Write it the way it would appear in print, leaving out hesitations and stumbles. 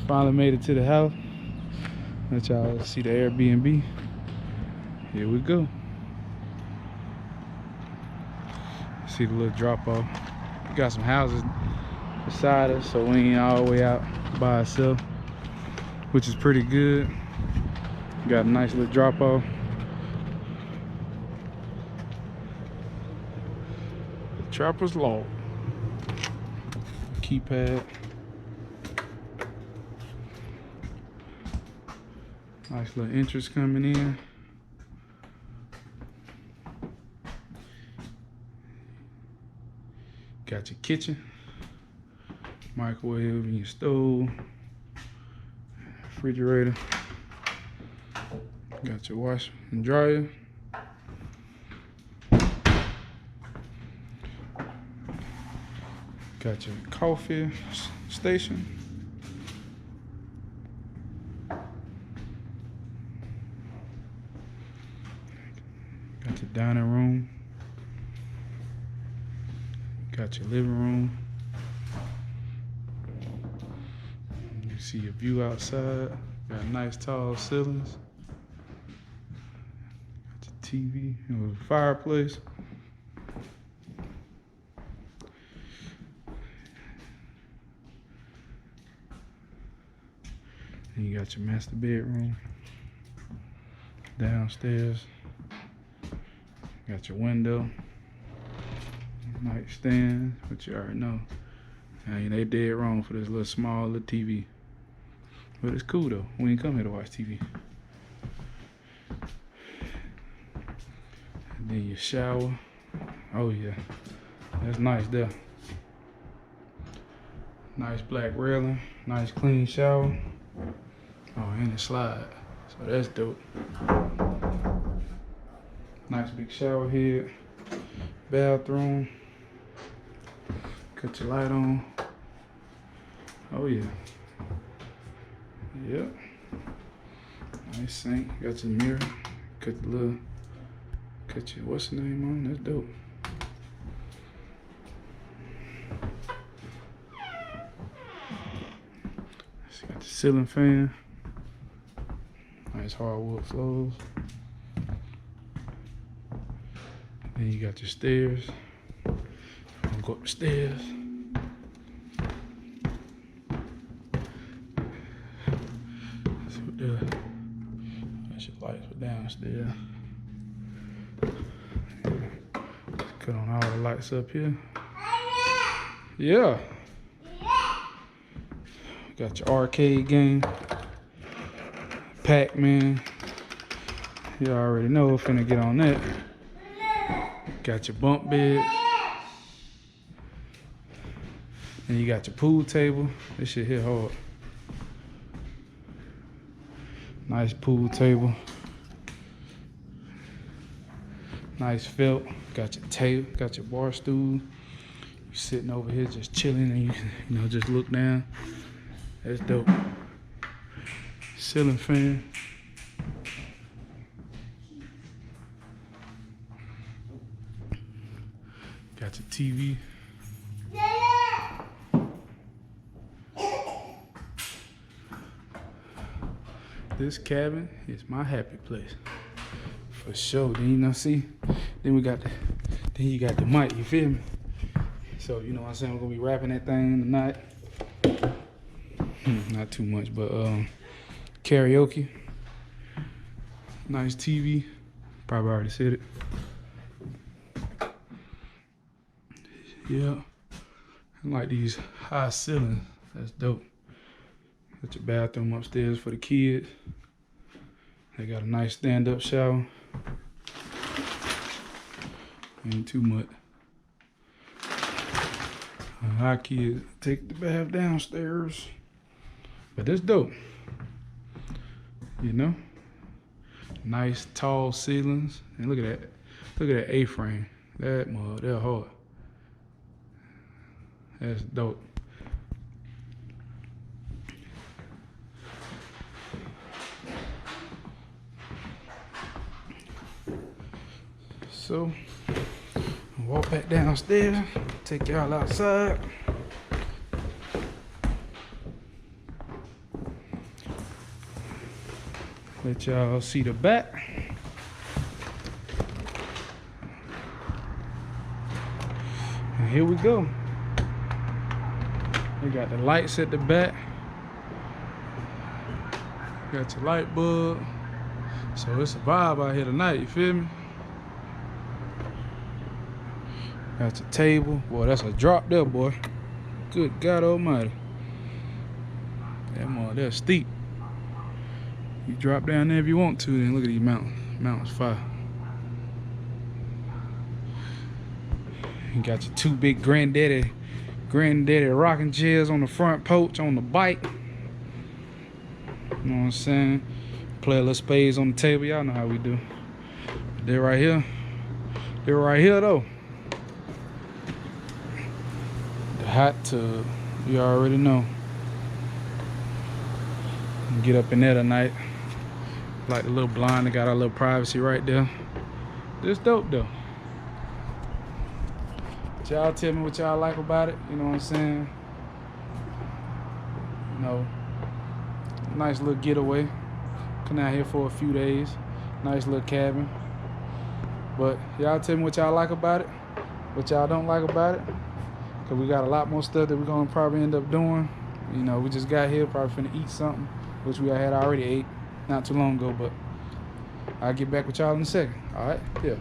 Finally made it to the house. Let y'all see the Air BNB. Here we go. See the little drop off. Got some houses beside us, so we ain't all the way out by ourselves, which is pretty good. Got a nice little drop off. Tappers Loft. Keypad. Nice little entrance coming in. Got your kitchen, microwave, and your stove, refrigerator. Got your washer and dryer. Got your coffee station. Got your dining room. Got your living room. You see your view outside. Got nice tall ceilings. Got your TV and a fireplace. And you got your master bedroom. Downstairs. Got your window. Nightstand, but you already know. And they dead wrong for this little small little TV. But it's cool though. We ain't come here to watch TV. And then your shower. Oh yeah. That's nice there. Nice black railing. Nice clean shower. Oh, and it slide. So that's dope. Nice big shower head. Bathroom. Cut your light on. Oh yeah. Yep. Nice sink. Got your mirror. Cut your what's the name on? That's dope. So got the ceiling fan. Nice hardwood floors. Then you got your stairs. I'm gonna go up the stairs. That's what that's your lights for downstairs. Let's cut on all the lights up here. Yeah. Got your arcade game. Pac-Man. You already know, finna get on that. Got your bunk bed. And you got your pool table. This shit hit hard. Nice pool table. Nice felt. Got your table. Got your bar stool. You sitting over here just chilling, and you know just look down. That's dope. Ceiling fan. Got your TV. This cabin is my happy place. For sure. Then you know, see? Then you got the mic, you feel me? So you know what I'm saying? We're gonna be rapping that thing tonight. Not too much, but karaoke. Nice TV. Probably already said it. Yeah. I like these high ceilings. That's dope. Got your bathroom upstairs for the kids. They got a nice stand-up shower. Ain't too much. Our kids take the bath downstairs. But that's dope. You know? Nice tall ceilings. And look at that. Look at that A-frame. That mud, they're hard. That's dope. So, walk back downstairs, take y'all outside. Let y'all see the back. And here we go. We got the lights at the back. Got your light bulb. So it's a vibe out here tonight, you feel me? Got your table. Boy, that's a drop there, boy. Good God almighty. That mother, that's steep. You drop down there if you want to, then look at these mountains. Mountains fire. You got your 2 big granddaddy rocking chairs on the front porch on the bike. You know what I'm saying? Play a little spades on the table. Y'all know how we do. They're right here. They're right here though. The hot tub. You already know. Get up in there tonight. Like the little blind, they got our little privacy right there. This dope though. Y'all tell me what y'all like about it. You know what I'm saying? You know, nice little getaway. Come out here for a few days. Nice little cabin. But y'all tell me what y'all like about it. What y'all don't like about it. Cause we got a lot more stuff that we're gonna probably end up doing. You know, we just got here, probably finna eat something, which we had already ate not too long ago, but I'll get back with y'all in a second. All right, yeah.